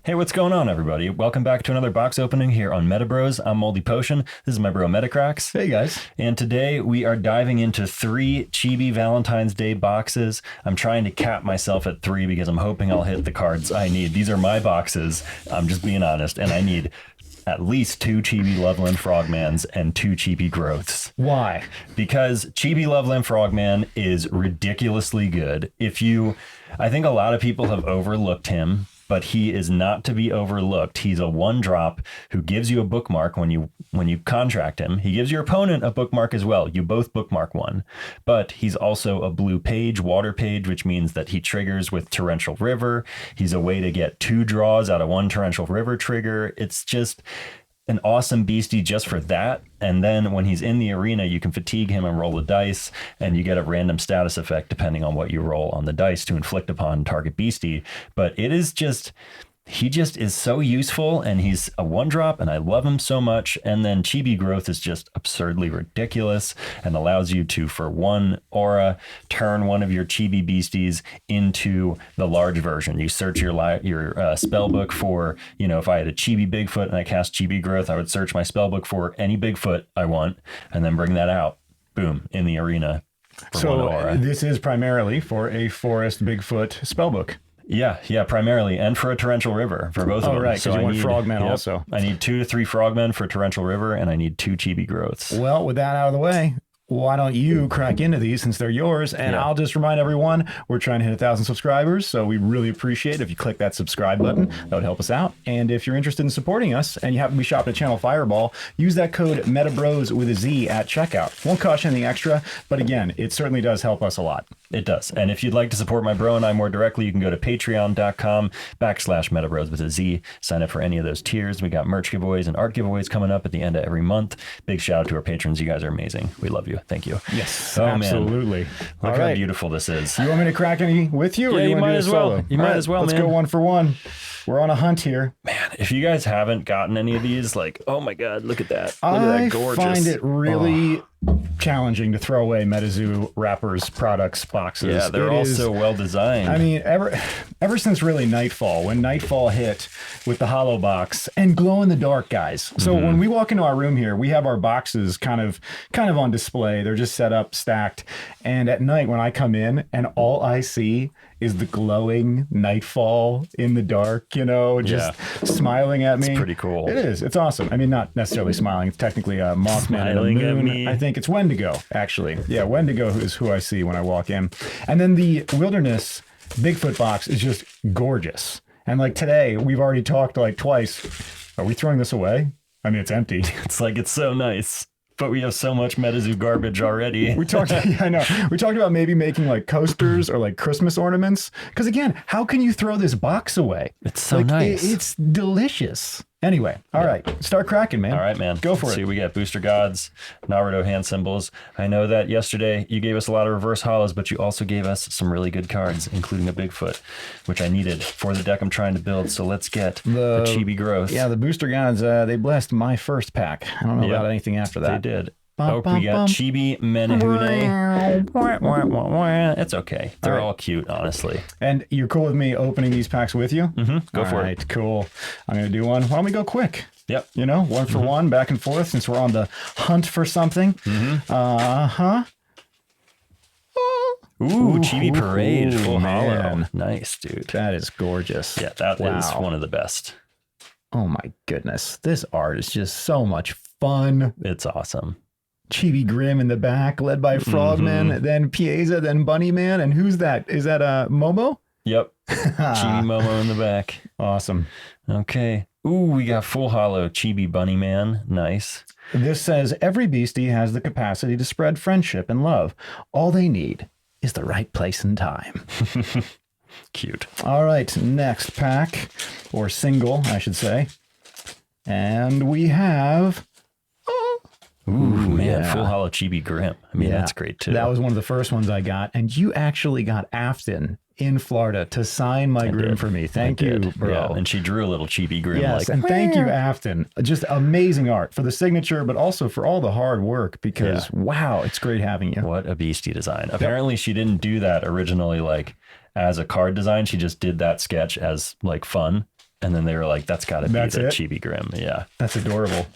Hey, what's going on, everybody? Welcome back to another box opening here on MetaBroz. I'm Moldy Potion. This is my bro Metacracks. Hey, guys. And today we are diving into 3 Chibi Valentine's Day boxes. I'm trying to cap myself at 3 because I'm hoping I'll hit the cards I need. These are my boxes. I'm just being honest. And I need at least 2 Chibi Loveland Frogmans and 2 Chibi Growths. Why? Because Chibi Loveland Frogman is ridiculously good. I think a lot of people have overlooked him, but he is not to be overlooked. He's a 1-drop who gives you a bookmark when you contract him. He gives your opponent a bookmark as well. You both bookmark one. But he's also a blue page, water page, which means that he triggers with Torrential River. He's a way to get 2 draws out of 1 Torrential River trigger. It's just an awesome beastie just for that. And then when he's in the arena, you can fatigue him and roll the dice, and you get a random status effect depending on what you roll on the dice to inflict upon target beastie. But it is just... he just is so useful, and he's a 1-drop, and I love him so much. And then Chibi Growth is just absurdly ridiculous and allows you to, for 1 aura, turn one of your Chibi beasties into the large version. You search your spell book for, if I had a Chibi Bigfoot and I cast Chibi Growth, I would search my spell book for any Bigfoot I want and then bring that out, boom, in the arena for 1 aura. This is primarily for a Forest Bigfoot spellbook. Yeah, primarily, and for a Torrential River for both of them. Right, because you want Frogmen also. I need 2 to 3 Frogmen for Torrential River, and I need 2 Chibi Growths. Well, with that out of the way, why don't you crack into these since they're yours? And I'll just remind everyone, we're trying to hit 1,000 subscribers, so we really appreciate it if you click that subscribe button. That would help us out. And if you're interested in supporting us and you happen to be shopping at Channel Fireball, use that code MetaBroz with a Z at checkout. Won't cost you anything extra, but again, it certainly does help us a lot. It does. And if you'd like to support my bro and I more directly, you can go to patreon.com/MetaBroz with a Z. Sign up for any of those tiers. We got merch giveaways and art giveaways coming up at the end of every month. Big shout out to our patrons. You guys are amazing. We love you. Thank you. Yes, absolutely. Man. Look how beautiful this is. You want me to crack any with you? Or Yeah, you might as well. You might as well, let's man. go 1 for 1. We're on a hunt here. Man, if you guys haven't gotten any of these, oh my God, look at that. Look at that gorgeous. I find it really challenging to throw away MetaZoo wrappers, products, boxes. Yeah, they're all so well designed. I mean, ever since really Nightfall, when Nightfall hit with the hollow box and glow in the dark, guys. So when we walk into our room here, we have our boxes kind of on display. They're just set up, stacked. And at night when I come in and all I see is the glowing Nightfall in the dark, just smiling at me. It's pretty cool. It is. It's awesome. I mean, not necessarily smiling. It's technically a Mothman and a moon. At me. I think it's Wendigo, actually. Yeah, Wendigo is who I see when I walk in. And then the Wilderness Bigfoot box is just gorgeous. And today, we've already talked twice. Are we throwing this away? I mean, it's empty. It's so nice. But we have so much MetaZoo garbage already. We talked, I know. We talked about maybe making coasters or Christmas ornaments. Because again, how can you throw this box away? It's so nice. It's delicious. Anyway, all right, start cracking, man. All right, man. Go for it. See, we got Booster Gods, Naruto hand symbols. I know that yesterday you gave us a lot of reverse hollows, but you also gave us some really good cards, including a Bigfoot, which I needed for the deck I'm trying to build. So let's get the Chibi Growth. Yeah, the Booster Gods, they blessed my first pack. I don't know about anything after that. They did. We got Chibi Menehune. It's okay. They're all cute, honestly. And you're cool with me opening these packs with you? Go for it. All right, cool. I'm going to do one. Why don't we go quick? Yep. 1 for 1, back and forth, since we're on the hunt for something. Ooh, Chibi Parade. Full man. hollow. Nice, dude. That is gorgeous. Yeah, that is one of the best. Oh, my goodness. This art is just so much fun. It's awesome. Chibi Grim in the back, led by Frogman, then Pieza, then Bunnyman. And who's that? Is that Momo? Yep. Chibi Momo in the back. Awesome. Okay. Ooh, we got full hollow Chibi Bunnyman. Nice. This says, every beastie has the capacity to spread friendship and love. All they need is the right place and time. Cute. All right, next pack, or single, I should say. And we have... Ooh, man, full hollow Chibi Grim. I mean, that's great too. That was one of the first ones I got. And you actually got Afton in Florida to sign my Grim for me. Thank you, bro. Yeah, and she drew a little Chibi Grim. Yes, and thank you, Afton. Just amazing art for the signature, but also for all the hard work because, wow, it's great having you. What a beastie design. Apparently, she didn't do that originally as a card design. She just did that sketch as fun. And then they were like, that's got to be That's the it? Chibi Grim. Yeah. That's adorable.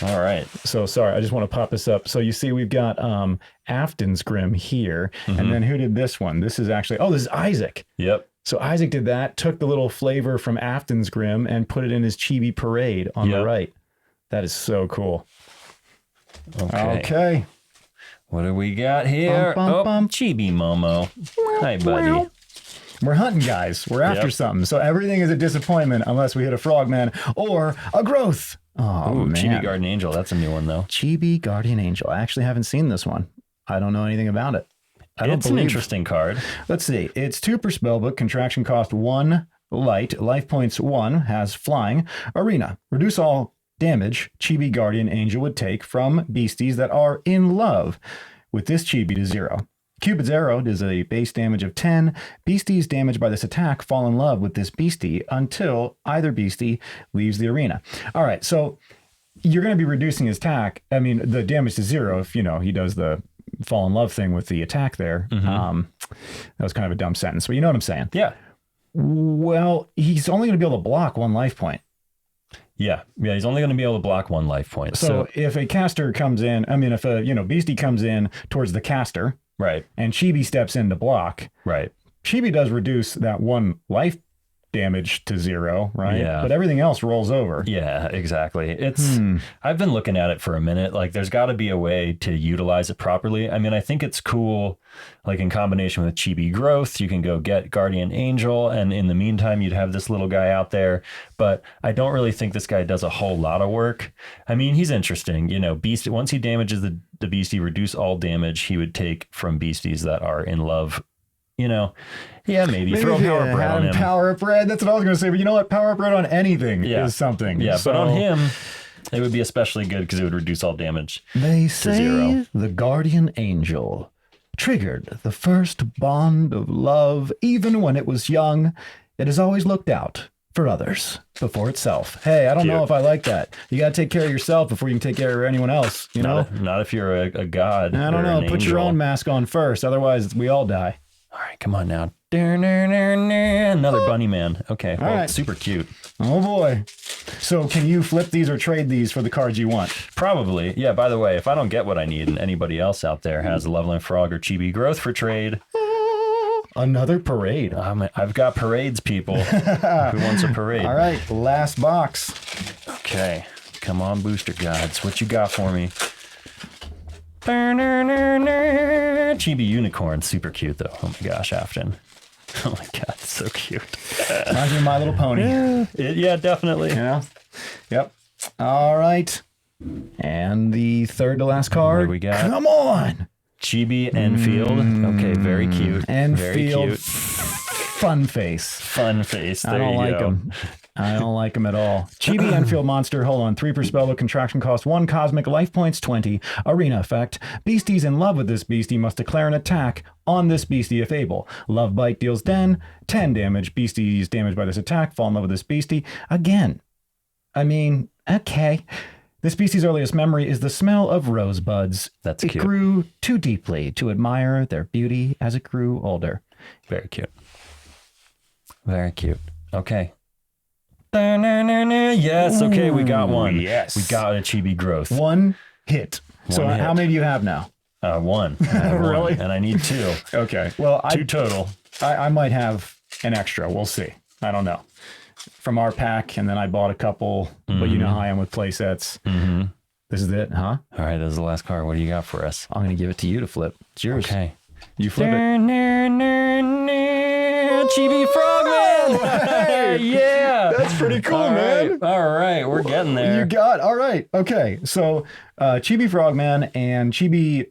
All right. So sorry, I just want to pop this up. So you see we've got Afton's Grim here. And then who did this one? This is actually, this is Isaac. Yep. So Isaac did that, took the little flavor from Afton's Grim and put it in his Chibi Parade on the right. That is so cool. Okay. What do we got here? Chibi Momo. Hi, buddy. We're hunting, guys. We're after something. So everything is a disappointment unless we hit a frogman or a growth. Oh, man. Chibi Guardian Angel. That's a new one, though. Chibi Guardian Angel. I actually haven't seen this one. I don't know anything about it. It's an interesting card. Let's see. It's 2 per spellbook. Contraction cost 1 light. Life points 1. Has flying. Arena. Reduce all damage Chibi Guardian Angel would take from beasties that are in love with this Chibi to 0. Cupid's arrow does a base damage of 10. Beasties damaged by this attack fall in love with this beastie until either beastie leaves the arena. All right, so you're going to be reducing his attack. I mean, the damage to 0 if, he does the fall in love thing with the attack there. That was kind of a dumb sentence, but you know what I'm saying? Yeah. Well, he's only going to be able to block 1 life point. Yeah, he's only going to be able to block 1 life point. So if a caster comes in, if a beastie comes in towards the caster, right, and Chibi steps in to block, right, Chibi does reduce that 1 life damage to 0, right? Yeah. But everything else rolls over. Yeah, exactly. It's I've been looking at it for a minute. Like, there's got to be a way to utilize it properly. I mean, I think it's cool. Like, in combination with Chibi Growth, you can go get Guardian Angel, and in the meantime, you'd have this little guy out there. But I don't really think this guy does a whole lot of work. I mean, he's interesting. Beast. Once he damages the beastie, reduce all damage he would take from beasties that are in love. Maybe throw Power Bread on him. Power Bread. That's what I was going to say. But you know what? Power Bread on anything is something. Yeah, but on him, it would be especially good because it would reduce all damage. They to say 0. The Guardian Angel triggered the first bond of love, even when it was young. It has always looked out for others before itself. Hey, I don't know if I like that. You got to take care of yourself before you can take care of anyone else. Not if you're a god. I don't know. Put your angel. own mask on first. Otherwise, we all die. All right, come on now. Another bunny man. Okay, well, right. Super cute. Oh boy. So can you flip these or trade these for the cards you want? Probably. Yeah, by the way, if I don't get what I need and anybody else out there has a Leveling Frog or Chibi Growth for trade. Another parade. I've got parades, people. Who wants a parade? All right, last box. Okay, come on, booster gods. What you got for me? Chibi Unicorn, super cute though. Oh my gosh, Afton. Oh my god, so cute. Reminds me of My Little Pony. Yeah, definitely. Yep. All right. And the third to last card. What do we got? Come on. Chibi Enfield. Okay, very cute. Enfield. Very cute. Fun face. Fun face. There I don't you like go. him. I don't like him at all. Chibi Enfield monster. Hold on. 3 per spellbook. Contraction cost 1. Cosmic life points 20. Arena effect. Beasties in love with this beastie must declare an attack on this beastie if able. Love bite deals 10 damage. Beasties damaged by this attack fall in love with this beastie. Again. I mean, okay. This beastie's earliest memory is the smell of rosebuds. That's it cute. grew too deeply to admire their beauty as it grew older. Very cute. Very cute. Okay. Yes, okay, we got one. Yes. We got a Chibi Growth. 1 hit. So One hit. how many do you have now? 1. I have Really? one, and I need 2. Okay. Well, 2 total. I might have an extra. We'll see. I don't know. From our pack, and then I bought a couple, but you know how I am with play sets. Mm-hmm. This is it, huh? All right, this is the last card. What do you got for us? I'm going to give it to you to flip. It's yours. Okay. You flip it. Chibi Frogman! Hey! Yeah! That's pretty cool, man. All right, we're getting there. You got, all right. Okay. So Chibi Frogman and Chibi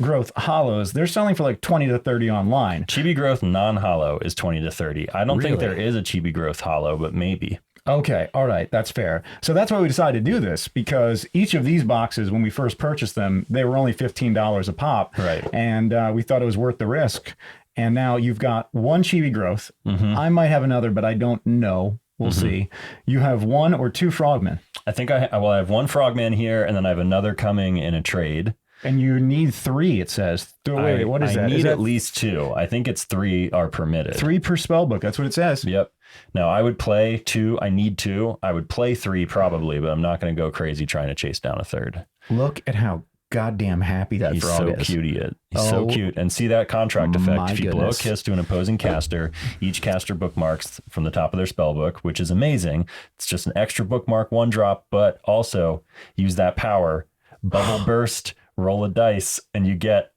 Growth Hollows, they're selling for like 20 to 30 online. Chibi Growth non-hollow is 20 to 30. I don't think Really? there is a Chibi Growth hollow, but maybe. Okay. All right. That's fair. So that's why we decided to do this, because each of these boxes, when we first purchased them, they were only $15 a pop. Right. And we thought it was worth the risk. And now you've got 1 Chibi Growth. I might have another, but I don't know. We'll see. You have 1 or 2 Frogmen. I think I have 1 Frogman here, and then I have another coming in a trade. And you need 3, it says. Wait, what is that? I Is need that at least 2. I think it's 3 are permitted. 3 per spell book? That's what it says. Yep. Now, I would play 2. I need 2. I would play 3 probably, but I'm not going to go crazy trying to chase down a 3rd. Look at how goddamn happy that He's frog so is. cute. He's so cute. And see that contract effect. If you blow a goodness. kiss to an opposing caster, each caster bookmarks from the top of their spell book, which is amazing. It's just an extra bookmark, 1 drop, but also use that power, bubble burst, roll a dice, and you get,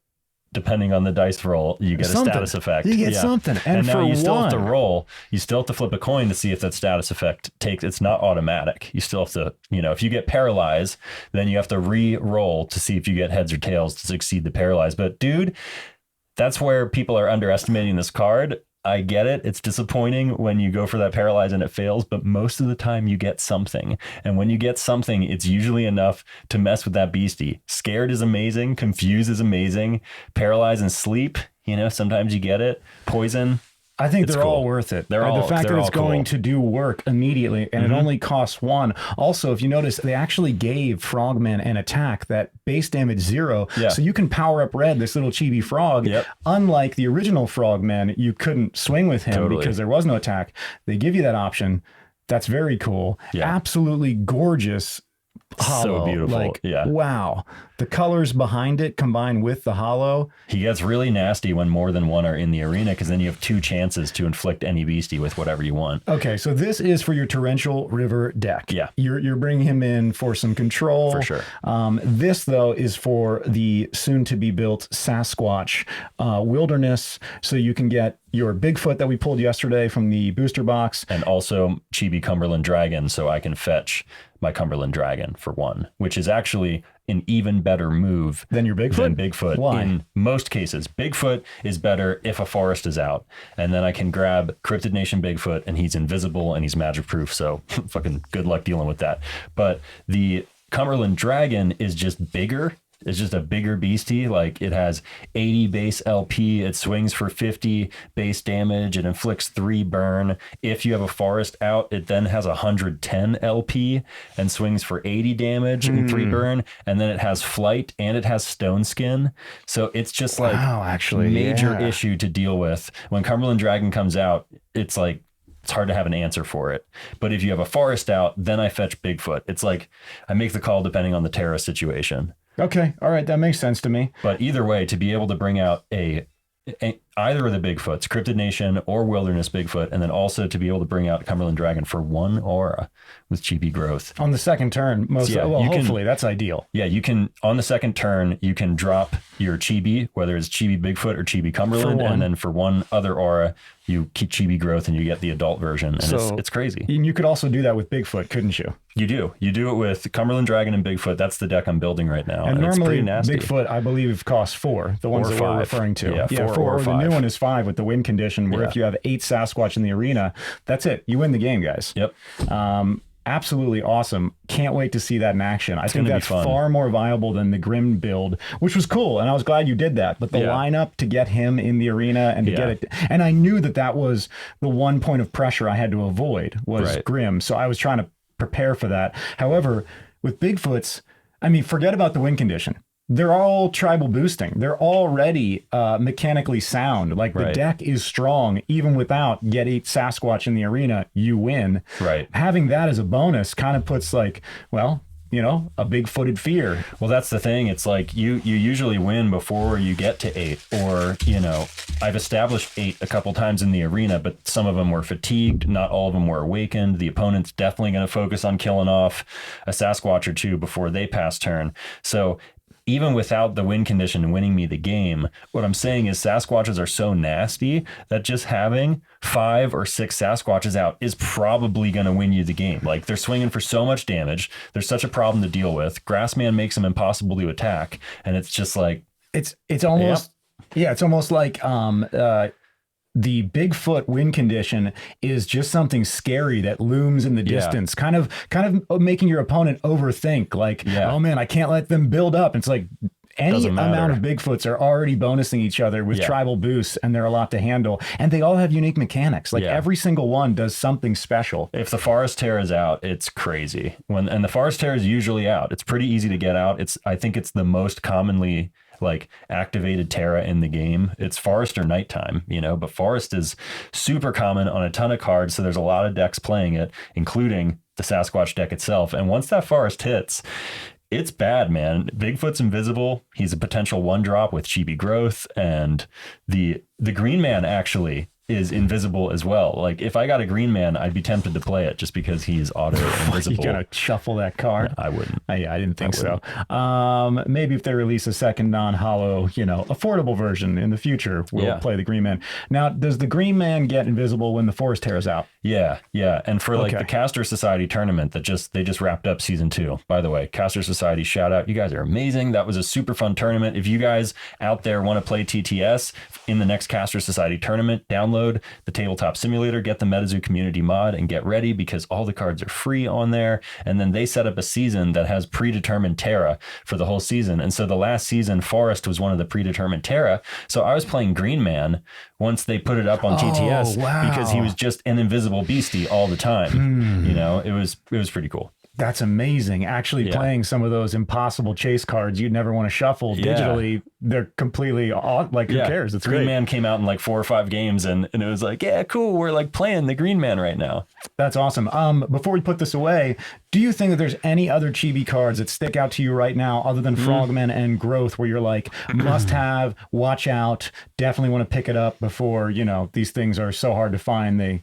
depending on the dice roll, you get something. A status effect. You get something. And now for you still have to one- roll. You still have to flip a coin to see if that status effect takes. It's not automatic. You still have to, if you get paralyzed, then you have to re-roll to see if you get heads or tails to succeed the paralyze. But dude, that's where people are underestimating this card. I get it. It's disappointing when you go for that paralyze and it fails, but most of the time you get something. And when you get something, it's usually enough to mess with that beastie. Scared is amazing. Confuse is amazing. Paralyze and sleep. Sometimes you get it. Poison. I think It's they're all cool. worth it. They're all- the fact they're that it's all cool. going to do work immediately and it only costs 1. Also, if you notice, they actually gave Frogman an attack that base damage 0. Yeah. So you can power up Red, this little chibi frog. Yep. Unlike the original Frogman, you couldn't swing with him Totally. because there was no attack. They give you that option. That's very cool. Yeah. Absolutely gorgeous. Hollow. So beautiful. Yeah. Wow. The colors behind it combined with the hollow. He gets really nasty when more than 1 are in the arena, because then you have 2 chances to inflict any beastie with whatever you want. Okay, so this is for your Torrential River deck. Yeah. You're bringing him in for some control. For sure. This, though, is for the soon-to-be-built Sasquatch Wilderness, so you can get your Bigfoot that we pulled yesterday from the booster box. And also Chibi Cumberland Dragon, so I can fetch my Cumberland Dragon for 1, which is actually an even better move Then your Bigfoot? than Bigfoot. Why? In most cases, Bigfoot is better if a forest is out, and then I can grab Cryptid Nation Bigfoot, and he's invisible and he's magic proof. So fucking good luck dealing with that. But the Cumberland Dragon is just bigger. It's just a bigger beastie. Like, it has 80 base LP. It swings for 50 base damage. It inflicts 3 burn. If you have a forest out, it then has 110 LP and swings for 80 damage and 3 burn. And then it has flight and it has stone skin. So it's just like Wow, actually, major yeah. issue to deal with. When Cumberland Dragon comes out, it's like, it's hard to have an answer for it. But if you have a forest out, then I fetch Bigfoot. It's like I make the call depending on the terrorist situation. Okay, all right, that makes sense to me. But either way, to be able to bring out either of the Bigfoots, Cryptid Nation or Wilderness Bigfoot, and then also to be able to bring out Cumberland Dragon for 1 aura with chibi growth. On the second turn, hopefully, that's ideal. Yeah, you can, on the second turn, you can drop your chibi, whether it's chibi Bigfoot or chibi Cumberland, and then for 1 other aura, you keep chibi growth and you get the adult version. And it's crazy. And you could also do that with Bigfoot, couldn't you? You do it with Cumberland Dragon and Bigfoot. That's the deck I'm building right now. And it's normally pretty nasty. Bigfoot, I believe, costs 4. The ones Or that 5. we're referring to. Yeah, 4 or The 5. new one is 5 with the win condition, where Yeah. if you have 8 Sasquatch in the arena, that's it. You win the game, guys. Yep. Absolutely awesome. Can't wait to see that in action. I think gonna be that's fun. far more viable than the Grim build, which was cool. And I was glad you did that. But the lineup to get him in the arena and to get it. And I knew that was the one point of pressure I had to avoid was Grim. So I was trying to prepare for that. However, with Bigfoots, I mean, forget about the win condition. They're all tribal boosting. They're already mechanically sound. Like the deck is strong. Even without get 8 Sasquatch in the arena, you win. Right. Having that as a bonus kind of puts like, well, a big-footed fear. Well, that's the thing. It's like you usually win before you get to 8, or, I've established 8 a couple times in the arena, but some of them were fatigued. Not all of them were awakened. The opponent's definitely going to focus on killing off a Sasquatch or 2 before they pass turn. So even without the win condition winning me the game, what I'm saying is Sasquatches are so nasty that just having 5 or 6 Sasquatches out is probably going to win you the game. Like, they're swinging for so much damage. There's such a problem to deal with. Grassman makes them impossible to attack. And it's just like... It's almost... Yeah, it's almost like... the Bigfoot win condition is just something scary that looms in the distance, kind of making your opponent overthink. Like, oh man, I can't let them build up. It's like, any Doesn't matter. amount of Bigfoots are already bonusing each other with tribal boosts, and they're a lot to handle. And they all have unique mechanics. Like every single one does something special. If the Forest Terror is out, it's crazy. And the Forest Terror is usually out. It's pretty easy to get out. I think it's the most commonly like activated Terra in the game. It's Forest or Nighttime, but Forest is super common on a ton of cards. So there's a lot of decks playing it, including the Sasquatch deck itself. And once that Forest hits, it's bad, man. Bigfoot's invisible. He's a potential 1-drop with chibi growth, and the Green Man actually is invisible as well. Like if I got a Green Man, I'd be tempted to play it just because he's auto invisible. You gotta shuffle that card. No, I wouldn't. I didn't think so. Maybe if they release a second non-hollow, affordable version in the future, we'll play the Green Man. Now, does the Green Man get invisible when the Forest Terror's out? Yeah. And for like the Caster Society tournament they just wrapped up season 2. By the way, Caster Society, shout out. You guys are amazing. That was a super fun tournament. If you guys out there want to play TTS in the next Caster Society tournament, download the Tabletop Simulator, get the MetaZoo community mod, and get ready because all the cards are free on there. And then they set up a season that has predetermined Terra for the whole season. And so the last season, Forest was one of the predetermined Terra. So I was playing Green Man once they put it up on TTS because he was just an invisible beastie all the time. It was pretty cool. That's amazing. Actually playing some of those impossible chase cards you'd never want to shuffle digitally, they're completely odd. Like, who cares? It's Green great. Man came out in like 4 or 5 games and it was like, yeah, cool. We're like playing the Green Man right now. That's awesome. Before we put this away, do you think that there's any other chibi cards that stick out to you right now other than Frogman and Growth where you're like, must have, watch out, definitely want to pick it up before, these things are so hard to find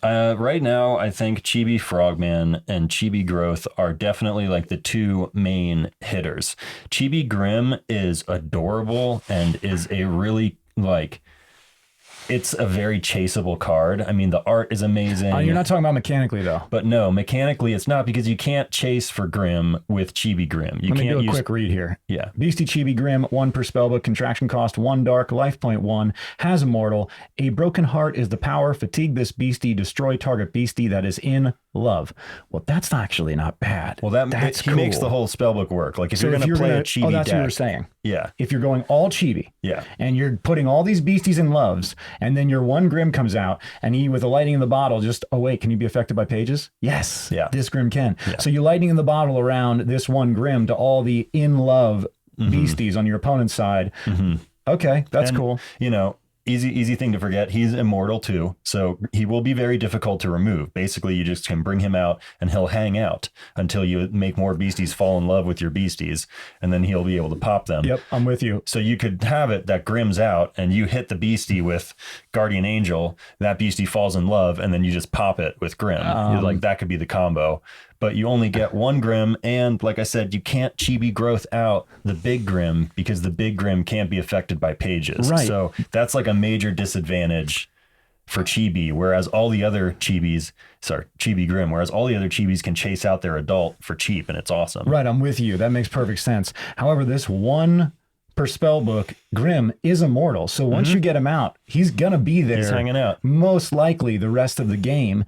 right now, I think Chibi Frogman and Chibi Growth are definitely like the 2 main hitters. Chibi Grim is adorable and is a really it's a very chaseable card. I mean, the art is amazing. You're not talking about mechanically, though. But no, mechanically, it's not because you can't chase for Grim with Chibi Grim. Let me do a quick read here. Yeah. Beastie Chibi Grim, 1 per spellbook, contraction cost 1 dark, life point 1, has immortal. A broken heart is the power. Fatigue this beastie, destroy target beastie that is in love. Well, that's actually not bad. Well, he cool. makes the whole spellbook work. Like if you're going to play a chibi that's deck, what you were saying. Yeah. If you're going all chibi, and you're putting all these beasties in loves, and then your one Grim comes out, and he with a lightning in the bottle, just wait, can you be affected by pages? Yes. Yeah. This Grim can. Yeah. So you lightning in the bottle around this one Grim to all the in love beasties on your opponent's side. Okay, that's cool. Easy thing to forget. He's immortal too, so he will be very difficult to remove. Basically, you just can bring him out and he'll hang out until you make more beasties fall in love with your beasties, and then he'll be able to pop them. Yep, I'm with you. So you could have it that Grim's out and you hit the beastie with Guardian Angel, that beastie falls in love, and then you just pop it with Grim. That could be the combo. But you only get 1 Grim, and like I said, you can't Chibi Growth out the big Grim because the big Grim can't be affected by pages. Right. So that's like a major disadvantage for Chibi, whereas all the other Chibi Grim, whereas all the other Chibis can chase out their adult for cheap, and it's awesome. Right, I'm with you. That makes perfect sense. However, this 1 per spellbook Grim is immortal. So once you get him out, he's going to be there. He's hanging out. Most likely the rest of the game.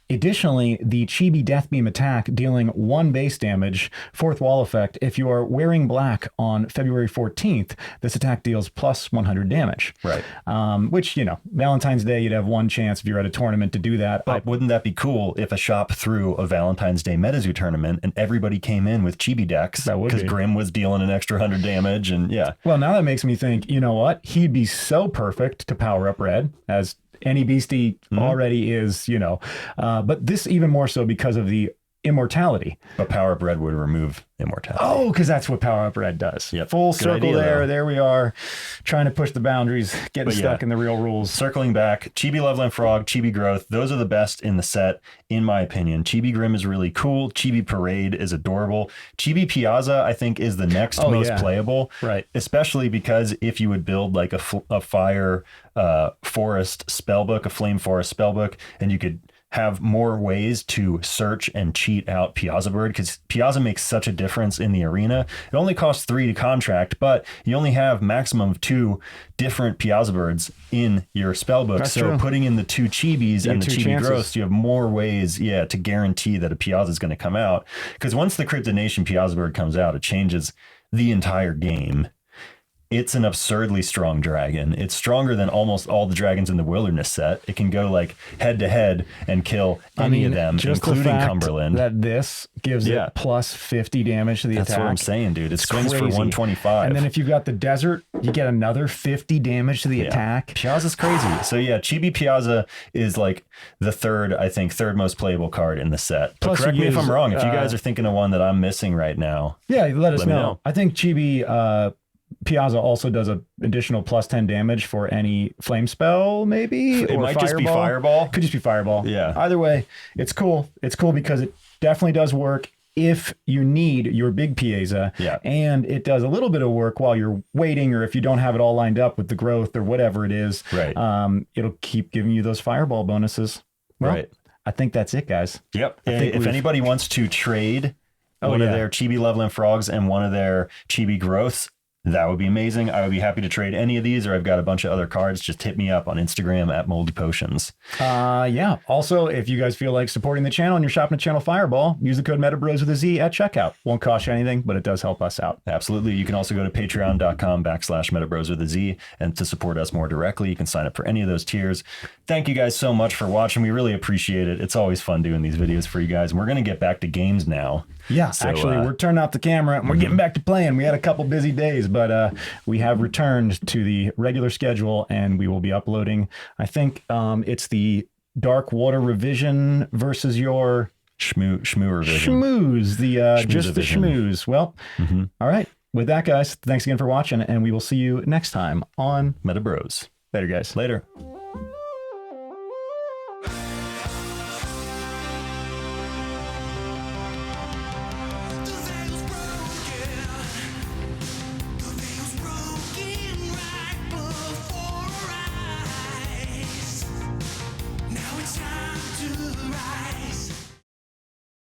Additionally, the Chibi Death Beam attack dealing 1 base damage, 4th wall effect. If you are wearing black on February 14th, this attack deals plus 100 damage. Right. Which, Valentine's Day, you'd have 1 chance if you're at a tournament to do that. But wouldn't that be cool if a shop threw a Valentine's Day MetaZoo tournament and everybody came in with Chibi decks? That would be. Because Grim was dealing an extra 100 damage and Well, now that makes me think, you know what? He'd be so perfect to power up red as any beastie already is, but this even more so because of the immortality. But Power Up Red would remove immortality. Oh, because that's what Power Up Red does. Yep. Full Good circle idea, there. though. There we are, trying to push the boundaries, getting stuck in the real rules. Circling back, Chibi Loveland Frog, Chibi Growth, those are the best in the set, in my opinion. Chibi Grim is really cool. Chibi Parade is adorable. Chibi Piazza, I think, is the next most playable. Right. Especially because if you would build like a fire forest spellbook, a flame forest spellbook, and you could have more ways to search and cheat out Piazza Bird, because Piazza makes such a difference in the arena. It only costs 3 to contract, but you only have maximum of 2 different Piazza Birds in your spellbook. That's so true. putting in the 2 Chibis and the 2 Chibi chances. Growths, you have more ways, to guarantee that a Piazza is going to come out. Because once the Cryptid Nation Piazza Bird comes out, it changes the entire game. It's an absurdly strong dragon. It's stronger than almost all the dragons in the wilderness set. It can go like head to head and kill any of them, just including the fact Cumberland. that this gives it plus 50 damage to the attack. That's what I'm saying, dude. It swings for crazy. 125. And then if you've got the desert, you get another 50 damage to the attack. Piazza's crazy. So yeah, Chibi Piazza is like the third most playable card in the set. But correct me if I'm wrong. If you guys are thinking of one that I'm missing right now, let us know. I think Chibi Piazza also does an additional plus 10 damage for any flame spell, maybe. It might just be fireball. Could just be fireball. Yeah. Either way, it's cool. It's cool because it definitely does work if you need your big Piazza. Yeah. And it does a little bit of work while you're waiting, or if you don't have it all lined up with the growth or whatever it is. Right. It'll keep giving you those fireball bonuses. Well, right. I think that's it, guys. Yep. If anybody wants to trade one of their Chibi Loveland Frogs and one of their Chibi Growths, that would be amazing. I would be happy to trade any of these, or I've got a bunch of other cards. Just hit me up on Instagram at Moldy Potions. Also, if you guys feel like supporting the channel and you're shopping at Channel Fireball, use the code MetaBroz with a Z at checkout. Won't cost you anything, but it does help us out. Absolutely. You can also go to patreon.com/MetaBroz with a Z, and to support us more directly, you can sign up for any of those tiers. Thank you guys so much for watching. We really appreciate it. It's always fun doing these videos for you guys. And we're going to get back to games now. Yeah, so, actually, we're turning off the camera and we're getting back to playing. We had a couple busy days, but we have returned to the regular schedule, and we will be uploading. I think it's the Dark Water revision versus your Shmoo revision. Schmooze, just the schmooze. Well, all right. With that, guys, thanks again for watching, and we will see you next time on MetaBroz. Later, guys. Later.